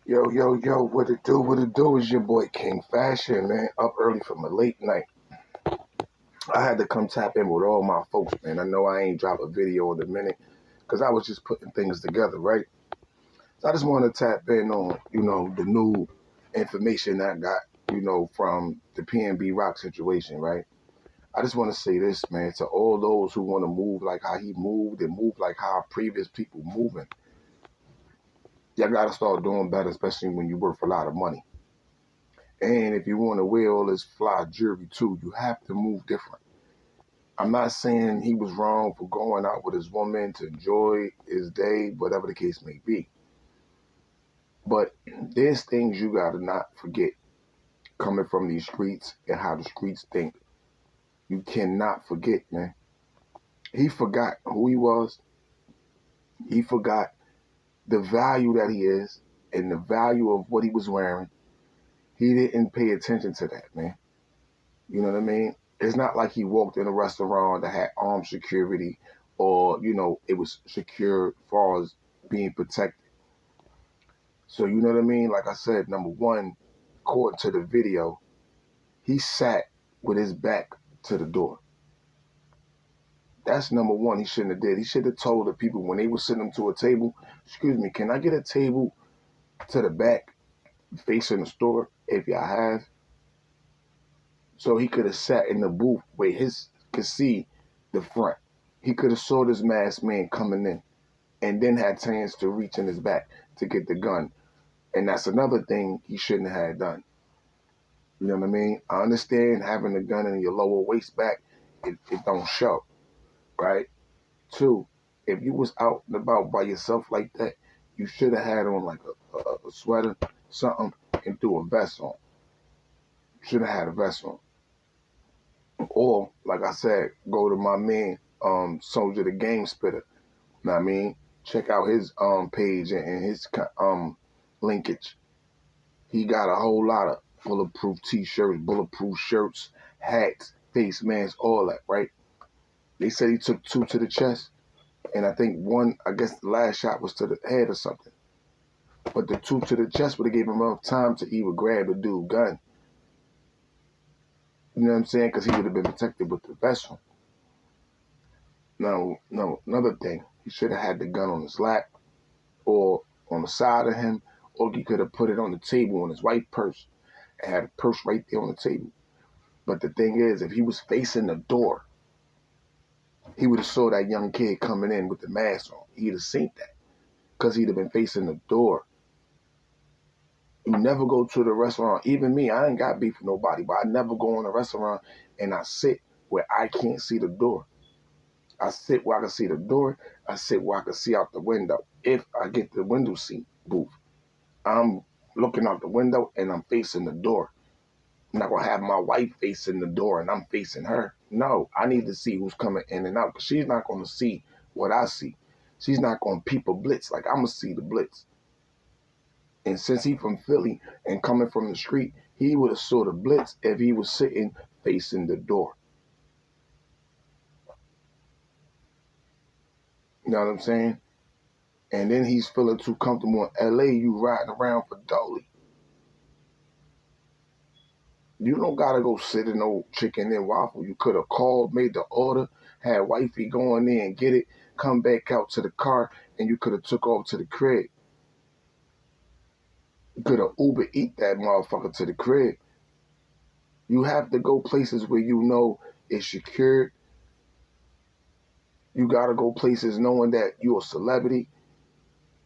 Yo, what it do? What it do is your boy King Fashion, man. Up early from a late night. I had to come tap in with all my folks, man. I know I ain't drop a video in a minute because I was just putting things together, right? So I just want to tap in on, the new information I got, from the PNB Rock situation, right? I just want to say this, man, to all those who want to move like how he moved and move like how previous people moving. Y'all got to start doing better, especially when you worth a lot of money. And if you want to wear all this fly jewelry too, you have to move different. I'm not saying he was wrong for going out with his woman to enjoy his day, whatever the case may be. But there's things you got to not forget coming from these streets and how the streets think. You cannot forget, man. He forgot who he was. He forgot the value that he is and the value of what he was wearing. He didn't pay attention to that, man. You know what I mean? It's not like he walked in a restaurant that had armed security or, it was secure as far as being protected. So, you know what I mean? Like I said, number one, according to the video, he sat with his back to the door. That's number one he shouldn't have did. He should have told the people when they were sitting him to a table, excuse me, can I get a table to the back facing the store if y'all have? So he could have sat in the booth where his could see the front. He could have saw this masked man coming in and then had chance to reach in his back to get the gun. And that's another thing he shouldn't have done. You know what I mean? I understand having a gun in your lower waist back, it don't show, right? Two, if you was out and about by yourself like that, you should have had on like a sweater, something, and threw a vest on. Should have had a vest on. Or, like I said, go to my man, Soldier the Game Spitter. Know what I mean? Check out his page and his linkage. He got a whole lot of bulletproof t-shirts, bulletproof shirts, hats, face masks, all that, right? They said he took 2 to the chest, and I think one, I guess the last shot was to the head or something. But the 2 to the chest would have gave him enough time to even grab the dude's gun. You know what I'm saying? Because he would have been protected with the vest on. No, another thing, he should have had the gun on his lap or on the side of him, or he could have put it on the table on his white purse and had a purse right there on the table. But the thing is, if he was facing the door, he would have saw that young kid coming in with the mask on. He'd have seen that because he'd have been facing the door. You never go to the restaurant. Even me, I ain't got beef with nobody, but I never go in a restaurant and I sit where I can't see the door. I sit where I can see the door. I sit where I can see out the window. If I get the window seat booth, I'm looking out the window and I'm facing the door. I'm not going to have my wife facing the door and I'm facing her. No, I need to see who's coming in and out because she's not going to see what I see. She's not going to peep a blitz like I'm going to see the blitz. And since he from Philly and coming from the street, he would have saw the blitz if he was sitting facing the door. You know what I'm saying? And then he's feeling too comfortable in LA, you riding around for Dolly. You don't gotta go sit in no chicken and waffle. You could have called, made the order, had wifey go in there and get it, come back out to the car, and you could have took off to the crib. You could have Uber eat that motherfucker to the crib. You have to go places where you know it's secured. You gotta go places knowing that you're a celebrity.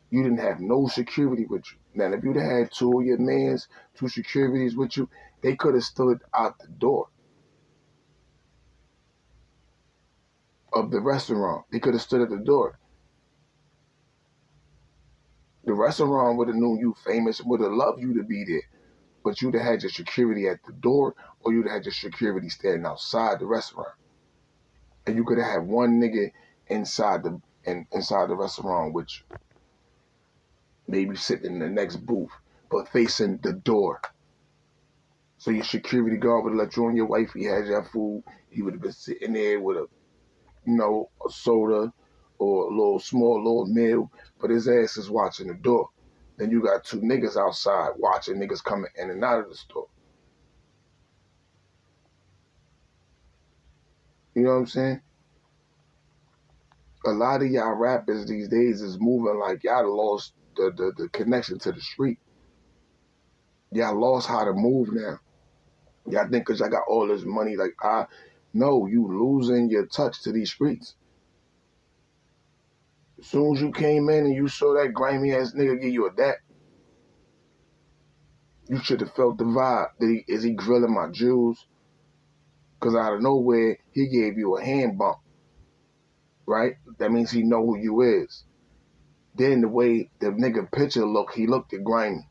You didn't have no security with you. Now, if you'd had 2 of your mans, 2 securities with you, they could have stood out the door of the restaurant. They could have stood at the door. The restaurant would have known you famous, would have loved you to be there, but you'd have had your security at the door, or you'd have had your security standing outside the restaurant, and you could have had one nigga inside the restaurant with you, maybe sitting in the next booth, but facing the door. So your security guard would have let you and your wife. He had your food. He would have been sitting there with a soda or a little small little meal, but his ass is watching the door. Then you got two niggas outside watching niggas coming in and out of the store. You know what I'm saying? A lot of y'all rappers these days is moving like y'all lost the connection to the street. Y'all lost how to move now. Y'all think because y'all got all this money, like, no, you losing your touch to these streets. As soon as you came in and you saw that grimy ass nigga give you a dap, you should have felt the vibe. Is he grilling my jewels? Because out of nowhere, he gave you a hand bump, right? That means he know who you is. Then the way the nigga picture looked, he looked at grimy.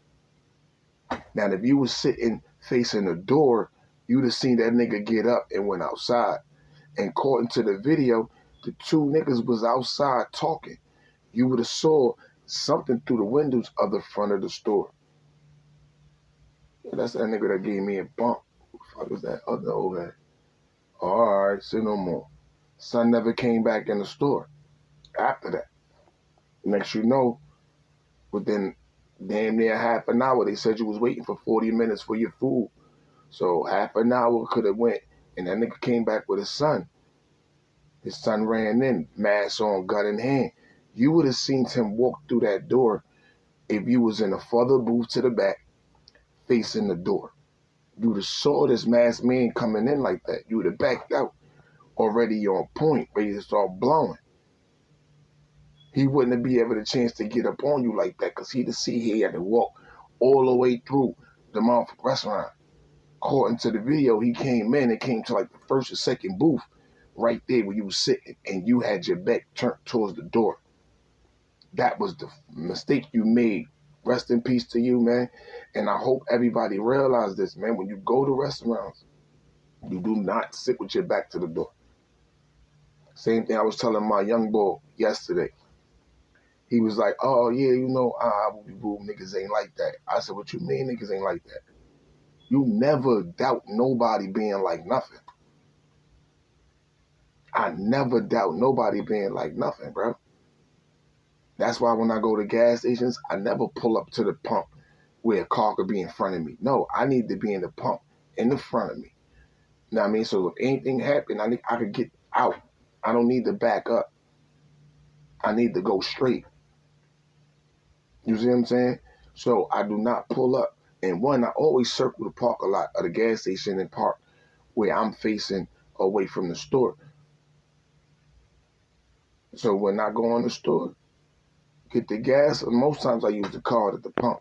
Now, if you was sitting facing the door, you'd have seen that nigga get up and went outside. And according to the video, the two niggas was outside talking. You would have saw something through the windows of the front of the store. Yeah, that's that nigga that gave me a bump. Who the fuck was that other old guy? All right, say no more. Son never came back in the store after that. Next you know, within damn near half an hour, they said you was waiting for 40 minutes for your food. So half an hour could have went, and that nigga came back with his son. His son ran in, mask on, gun in hand. You would have seen him walk through that door if you was in a further booth to the back, facing the door. You would have saw this masked man coming in like that. You would have backed out, already on point, ready to start blowing. He wouldn't have been able to chance to get up on you like that because he'd have seen he had to walk all the way through the motherfucking restaurant. According to the video, he came in and came to like the first or second booth right there where you was sitting and you had your back turned towards the door. That was the mistake you made. Rest in peace to you, man. And I hope everybody realize this, man. When you go to restaurants, you do not sit with your back to the door. Same thing I was telling my young boy yesterday. He was like, oh, yeah, you know, boo, niggas ain't like that. I said, what you mean niggas ain't like that? You never doubt nobody being like nothing. I never doubt nobody being like nothing, bro. That's why when I go to gas stations, I never pull up to the pump where a car could be in front of me. No, I need to be in the pump in the front of me. You know what I mean? So if anything happened, I could get out. I don't need to back up. I need to go straight. You see what I'm saying? So I do not pull up. And one, I always circle the parking lot of the gas station and park where I'm facing away from the store. So when I go in the store, get the gas, most times I use the card at the pump.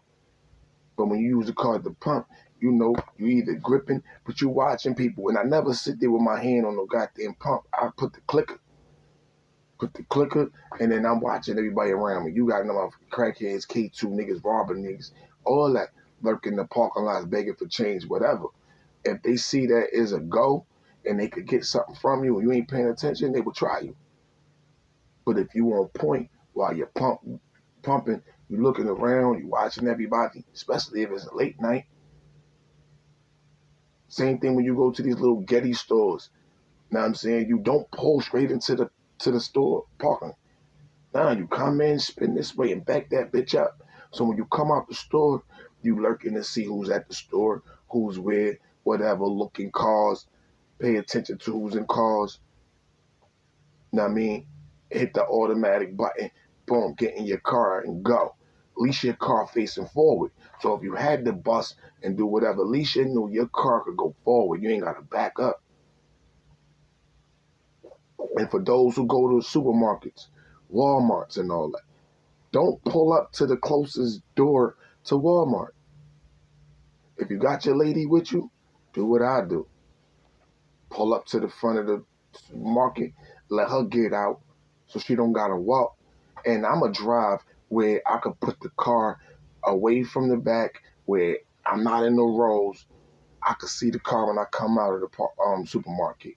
But when you use the card at the pump, you know, you either gripping, but you watching people. And I never sit there with my hand on no goddamn pump. I put the clicker, and then I'm watching everybody around me. You got no crackheads, K2 niggas, robbing niggas, all that lurking in the parking lots, begging for change, whatever. If they see that is a go and they could get something from you and you ain't paying attention, they will try you. But if you on point while you're pumping, you looking around, you watching everybody, especially if it's a late night. Same thing when you go to these little Getty stores. Now I'm saying you don't pull straight into the store parking. Now you come in, spin this way, and back that bitch up. So when you come out the store, you lurking to see who's at the store, who's where, whatever, looking cars, pay attention to who's in cars. Know what I mean? Hit the automatic button, boom, get in your car and go. At least your car facing forward. So if you had to bust and do whatever, at least you knew your car could go forward. You ain't got to back up. And for those who go to the supermarkets, Walmarts and all that, don't pull up to the closest door to Walmart. If you got your lady with you, do what I do. Pull up to the front of the market, let her get out so she don't gotta walk. And I'ma drive where I could put the car away from the back where I'm not in the rows. I could see the car when I come out of the supermarket.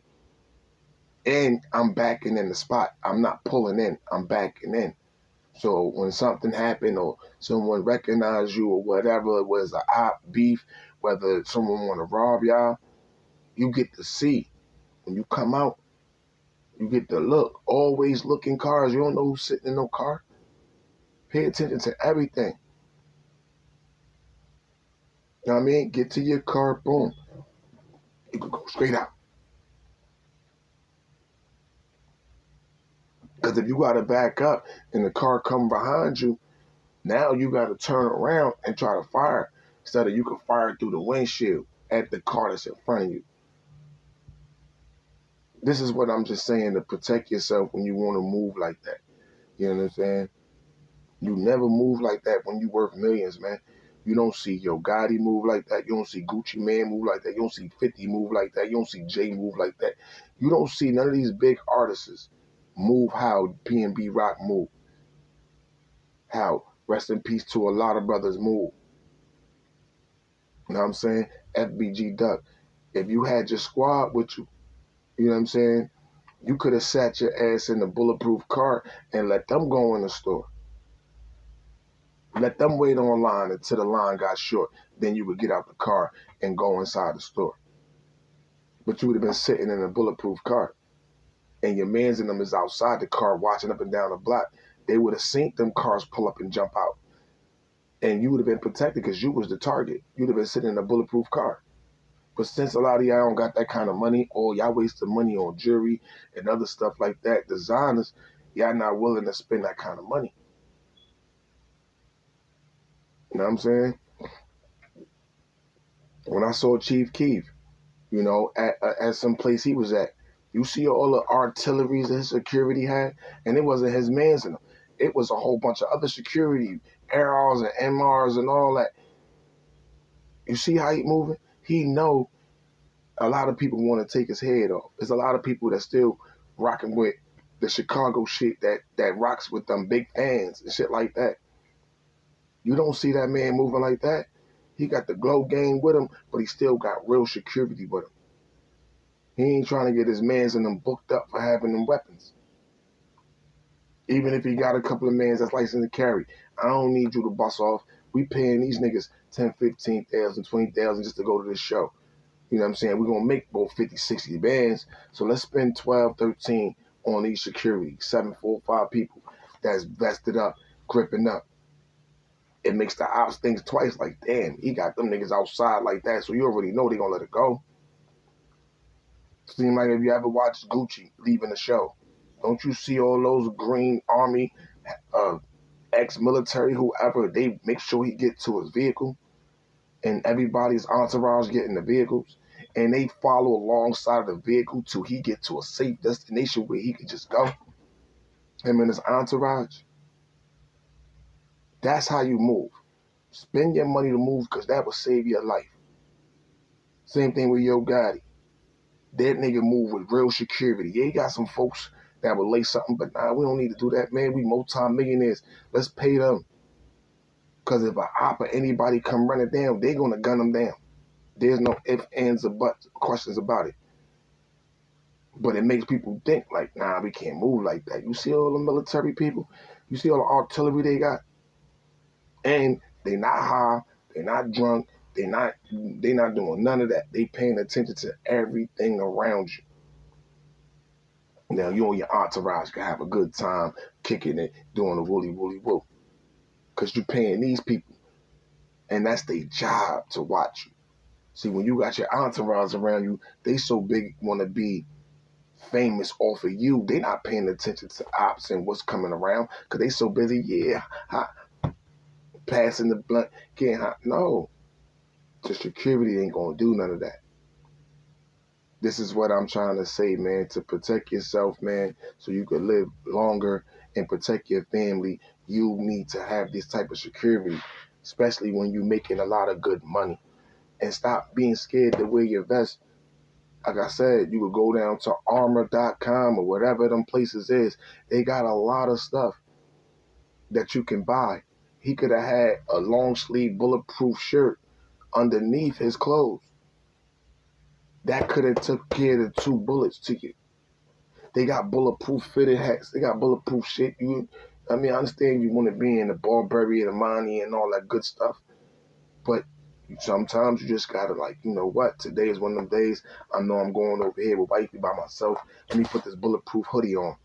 And I'm backing in the spot. I'm not pulling in, I'm backing in. So when something happened or someone recognized you or whatever, it was a op beef, whether someone want to rob y'all, you get to see. When you come out, you get to look. Always look in cars. You don't know who's sitting in no car. Pay attention to everything. You know what I mean? Get to your car, boom. You could go straight out. Because if you got to back up and the car come behind you, now you got to turn around and try to fire. Instead of you can fire through the windshield at the car that's in front of you. This is what I'm just saying to protect yourself when you want to move like that. You know what I'm saying? You never move like that when you worth millions, man. You don't see Yo Gotti move like that. You don't see Gucci Mane move like that. You don't see 50 move like that. You don't see Jay move like that. You don't see none of these big artists move how PNB Rock move. How, rest in peace to a lot of brothers move. You know what I'm saying? FBG Duck. If you had your squad with you, you know what I'm saying? You could have sat your ass in the bulletproof car and let them go in the store. Let them wait online until the line got short. Then you would get out the car and go inside the store. But you would have been sitting in a bulletproof car. And your mans and them is outside the car watching up and down the block. They would have seen them cars pull up and jump out. And you would have been protected because you was the target. You'd have been sitting in a bulletproof car. But since a lot of y'all don't got that kind of money, or y'all wasting money on jewelry and other stuff like that, designers, y'all not willing to spend that kind of money. You know what I'm saying? When I saw Chief Keef, you know, at some place he was at, you see all the artilleries that his security had, and it wasn't his mans in them. It was a whole bunch of other security, ARs and MRs and all that. You see how he moving? He know a lot of people want to take his head off. There's a lot of people that still rocking with the Chicago shit that rocks with them big fans and shit like that. You don't see that man moving like that. He got the glow gang with him, but he still got real security with him. He ain't trying to get his mans and them booked up for having them weapons. Even if he got a couple of mans that's licensed to carry, I don't need you to bust off. We paying these niggas 10, 15,000, 20,000 just to go to this show. You know what I'm saying? We're going to make both 50, 60 bands. So let's spend 12, 13 on these security, 7, 4, 5 people that's vested up, gripping up. It makes the ops think twice like, damn, he got them niggas outside like that. So you already know they going to let it go. Seem like if you ever watched Gucci leaving the show, don't you see all those green army, ex-military, whoever, they make sure he get to his vehicle and everybody's entourage get in the vehicles and they follow alongside of the vehicle till he get to a safe destination where he can just go, him and his entourage. That's how you move. Spend your money to move because that will save your life. Same thing with Yo Gotti. That nigga move with real security. Yeah, he got some folks that would lay something, but nah, we don't need to do that, man. We multi-millionaires. Let's pay them. Because if a op or anybody come running down, they're going to gun them down. There's no ifs, ands, or buts, questions about it. But it makes people think like, nah, we can't move like that. You see all the military people? You see all the artillery they got? And they not high, they not drunk, they not doing none of that. They paying attention to everything around you. Now you and your entourage can have a good time kicking it, doing the woolly woo. Because you're paying these people. And that's their job to watch you. See, when you got your entourage around you, they so big want to be famous off of you. They not paying attention to ops and what's coming around because they so busy, passing the blunt, getting hot. No, the security ain't going to do none of that. This is what I'm trying to say, man, to protect yourself, man, so you can live longer and protect your family. You need to have this type of security, especially when you're making a lot of good money. And stop being scared to wear your vest. Like I said, you could go down to armor.com or whatever them places is. They got a lot of stuff that you can buy. He could have had a long sleeve bulletproof shirt underneath his clothes. That could have took care of the 2 bullets to you. They got bulletproof fitted hats. They got bulletproof shit. I understand you want to be in the Burberry and the Money and all that good stuff, but sometimes you just gotta, like, you know what? Today is one of them days. I know I'm going over here with wifey by myself. Let me put this bulletproof hoodie on.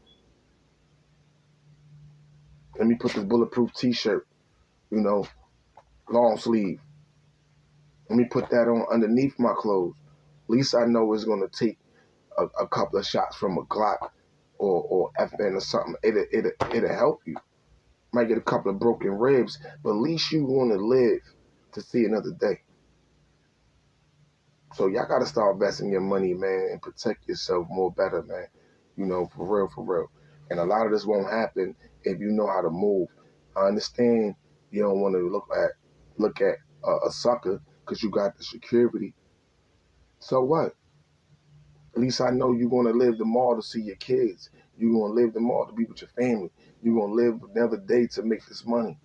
Let me put this bulletproof t-shirt, long sleeve. Let me put that on underneath my clothes. At least I know it's gonna take a couple of shots from a Glock or FN or something. It'll help you. Might get a couple of broken ribs, but at least you want to live to see another day. So y'all gotta start investing your money, man, and protect yourself more better, man. You know, for real, for real. And a lot of this won't happen if you know how to move. I understand you don't want to look at a sucker because you got the security. So what? At least I know you're gonna live tomorrow to see your kids. You're gonna live tomorrow to be with your family. You're gonna live another day to make this money.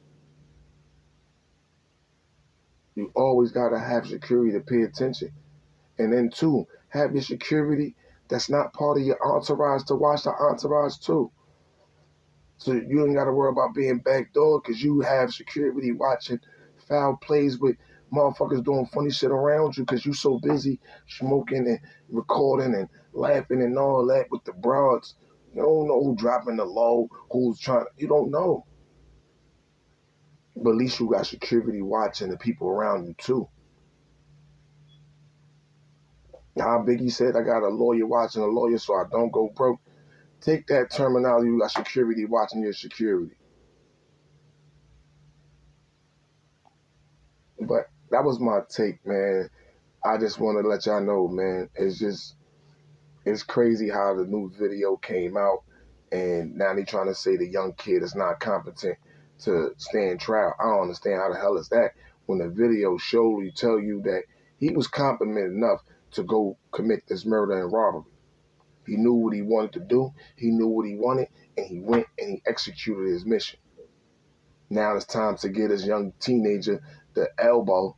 You always gotta have security to pay attention. And then two, have your security that's not part of your entourage to watch the entourage too. So you ain't got to worry about being backdoored because you have security watching foul plays with motherfuckers doing funny shit around you because you so busy smoking and recording and laughing and all that with the broads. You don't know who dropping the low, who's trying. You don't know. But at least you got security watching the people around you too. How Biggie said, I got a lawyer watching a lawyer so I don't go broke. Take that terminology, you got security watching your security. But that was my take, man. I just want to let y'all know, man, it's crazy how the new video came out and now they trying to say the young kid is not competent to stand trial. I don't understand how the hell is that when the video surely tell you that he was competent enough to go commit this murder and robbery. He knew what he wanted to do, he knew what he wanted, and he went and he executed his mission. Now it's time to get this young teenager the elbow.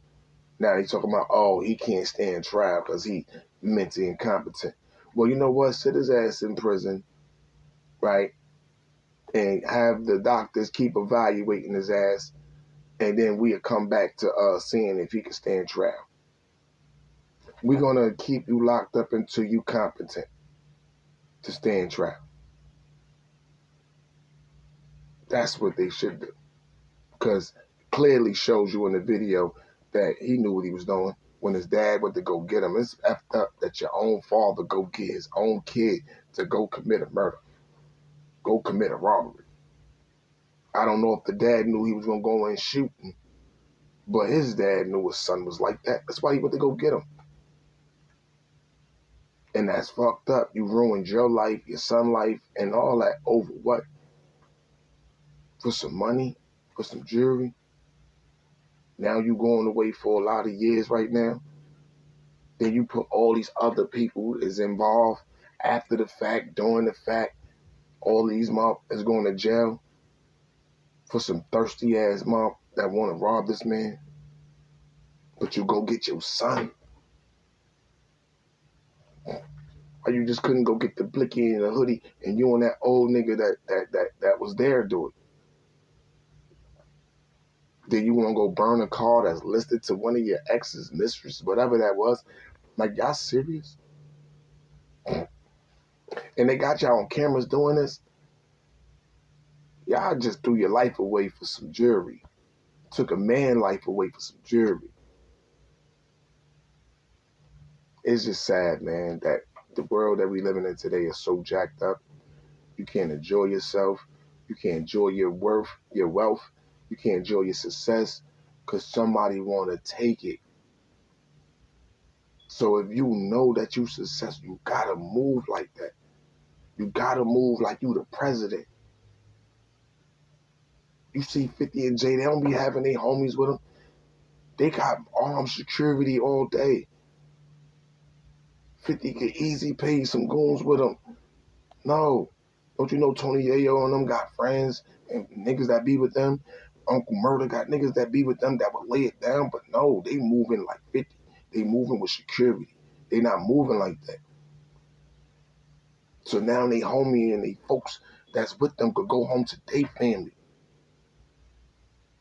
Now he's talking about, oh, he can't stand trial because he mentally incompetent. Well, you know what? Sit his ass in prison, right? And have the doctors keep evaluating his ass, and then we'll come back to seeing if he can stand trial. We're gonna keep you locked up until you competent to stand trial. That's what they should do, because clearly shows you in the video that he knew what he was doing. When his dad went to go get him, it's effed up that your own father go get his own kid to go commit a murder, go commit a robbery. I don't know if the dad knew he was going to go and shoot him, but his dad knew his son was like that. That's why he went to go get him. And that's fucked up. You ruined your life, your son's life, and all that over what? For some money? For some jewelry? Now you going away for a lot of years right now. Then you put all these other people is involved after the fact, during the fact. All these mom is going to jail for some thirsty ass mom that want to rob this man. But you go get your son. Or you just couldn't go get the blicky and the hoodie and you and that old nigga that was there do it. Then you want to go burn a car that's listed to one of your ex's mistress, whatever that was. Like, y'all serious? And they got y'all on cameras doing this? Y'all just threw your life away for some jewelry. Took a man's life away for some jewelry. It's just sad, man, that the world that we living in today is so jacked up. You can't enjoy yourself. You can't enjoy your worth, your wealth. You can't enjoy your success because somebody want to take it. So if you know that you successful, you got to move like that. You got to move like you the president. You see 50 and Jay, they don't be having their homies with them. They got armed security all day. 50 could easy pay some goons with them. No. Don't you know Tony Yayo and them got friends and niggas that be with them? Uncle Murder got niggas that be with them that would lay it down, but no, they moving like 50. They moving with security. They not moving like that. So now they homie and they folks that's with them could go home to their family.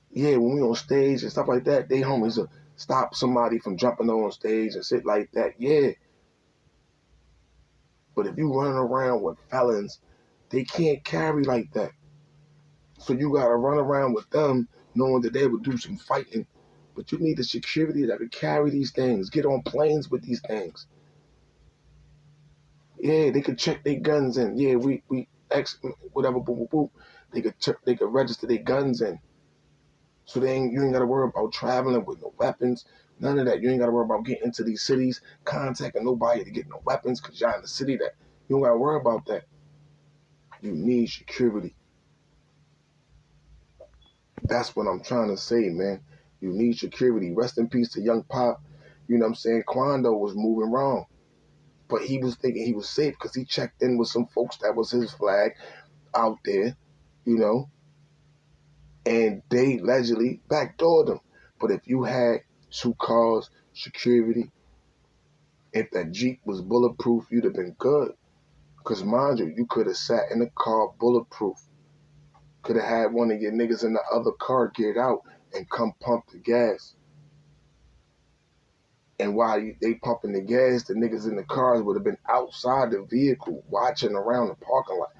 Yeah, when we on stage and stuff like that, they homies will stop somebody from jumping on stage and shit like that. Yeah. But if you running around with felons, they can't carry like that. So you gotta run around with them knowing that they would do some fighting But you need the security that can carry these things, get on planes with these things. Yeah, they could check their guns in. Yeah, we X whatever, boop boop boop. They could register their guns in. So you ain't gotta worry about traveling with no weapons, none of that. You ain't gotta worry about getting into these cities, contacting nobody to get no weapons, cause you're in the city that you don't gotta worry about that. You need security. That's what I'm trying to say, man. You need security. Rest in peace to Young Pop. You know what I'm saying? Quando was moving wrong. But he was thinking he was safe because he checked in with some folks that was his flag out there, you know, and they allegedly backdoored him. But if you had 2 cars, security, if that Jeep was bulletproof, you'd have been good. Because mind you, you could have sat in the car bulletproof. Could have had one of your niggas in the other car get out and come pump the gas. And while they pumping the gas, the niggas in the cars would have been outside the vehicle watching around the parking lot.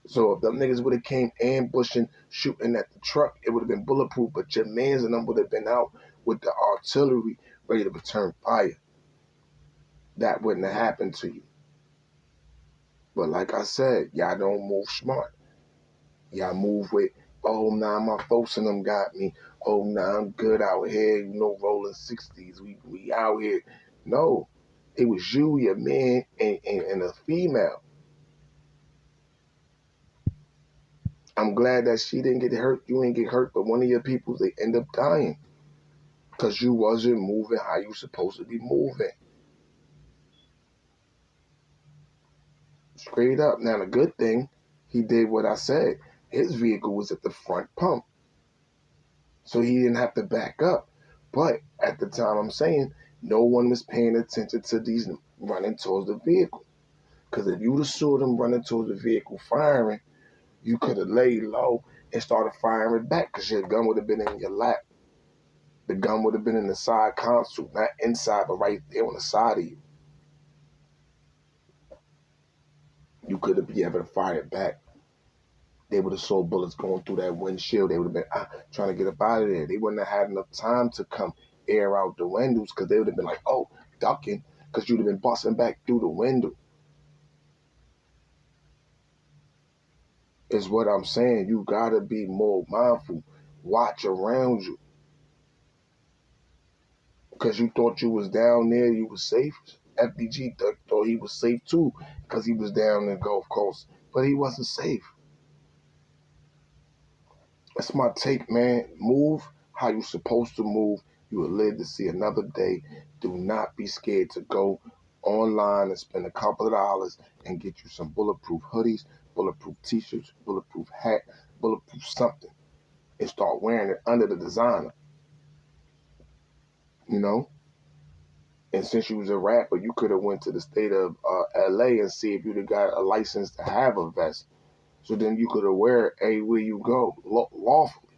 So if them niggas would have came ambushing, shooting at the truck, it would have been bulletproof. But your mans and them would have been out with the artillery ready to return fire. That wouldn't have happened to you. But like I said, y'all don't move smart. Y'all move with, oh, nah, my folks and them got me. Oh, nah, I'm good out here, you know, rolling 60s. We out here. No, it was you, your man, and a female. I'm glad that she didn't get hurt. You ain't get hurt, but one of your people, they end up dying. Because you wasn't moving how you supposed to be moving. Straight up. Now, the good thing, he did what I said. His vehicle was at the front pump. So he didn't have to back up. But at the time, I'm saying, no one was paying attention to these running towards the vehicle. Because if you would have saw them running towards the vehicle firing, you could have laid low and started firing back because your gun would have been in your lap. The gun would have been in the side console, not inside, but right there on the side of you. You could have been able to fire it back. They would have saw bullets going through that windshield. They would have been trying to get up out of there. They wouldn't have had enough time to come air out the windows because they would have been like, oh, ducking, because you'd have been busting back through the window. Is what I'm saying. You got to be more mindful. Watch around you. Because you thought you was down there, you was safe. FBG thought he was safe too because he was down in the Gulf Coast. But he wasn't safe. That's my take, man. Move how you supposed to move. You will live to see another day. Do not be scared to go online and spend a couple of dollars and get you some bulletproof hoodies, bulletproof t-shirts, bulletproof hat, bulletproof something, and start wearing it under the designer. You know? And since you was a rapper, you could have went to the state of LA and see if you'd have got a license to have a vest. So then you could have wear it everywhere you go, lawfully.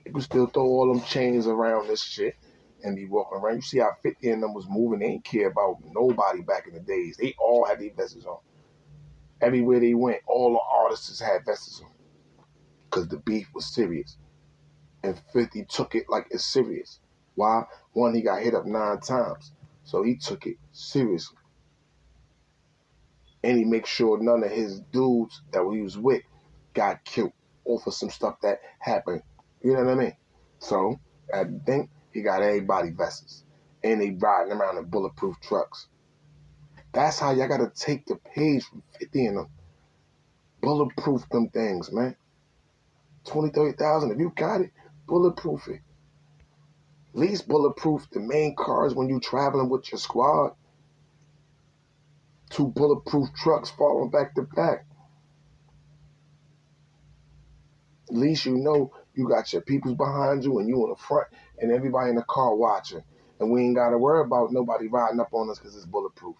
You could still throw all them chains around this shit and be walking around. You see how 50 and them was moving. They didn't care about nobody back in the days. They all had their vests on. Everywhere they went, all the artists had vests on. Because the beef was serious. And 50 took it like it's serious. Why? One, he got hit up 9 times. So he took it seriously. And he make sure none of his dudes that he was with got killed off of some stuff that happened. You know what I mean? So I think he got everybody vests. And they riding around in bulletproof trucks. That's how y'all gotta take the page from 50 in them. Bulletproof them things, man. 20, 30,000. If you got it, bulletproof it. At least bulletproof the main cars when you traveling with your squad. 2 bulletproof trucks falling back to back. At least you know you got your peoples behind you and you in the front and everybody in the car watching. And we ain't got to worry about nobody riding up on us because it's bulletproof.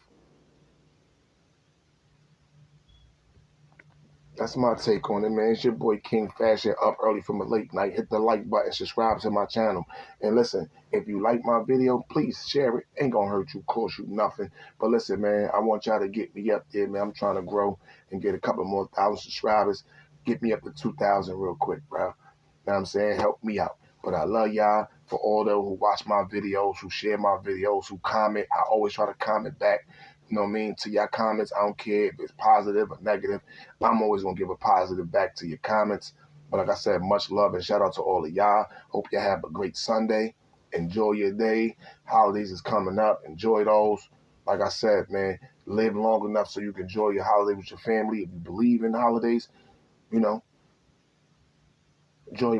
That's my take on it, man. It's your boy King Fashion, up early from a late night. Hit the like button, subscribe to my channel. And listen, if you like my video, please share it. Ain't gonna hurt you, cost you nothing. But listen, man, I want y'all to get me up there, man. I'm trying to grow and get a couple more 1,000 subscribers. Get me up to 2,000 real quick, bro. Know what I'm saying? Help me out. But I love y'all. For all those who watch my videos, who share my videos, who comment, I always try to comment back. You know what I mean? To your comments, I don't care if it's positive or negative. I'm always going to give a positive back to your comments. But like I said, much love and shout out to all of y'all. Hope you have a great Sunday. Enjoy your day. Holidays is coming up. Enjoy those. Like I said, man, live long enough so you can enjoy your holiday with your family. If you believe in holidays, you know, enjoy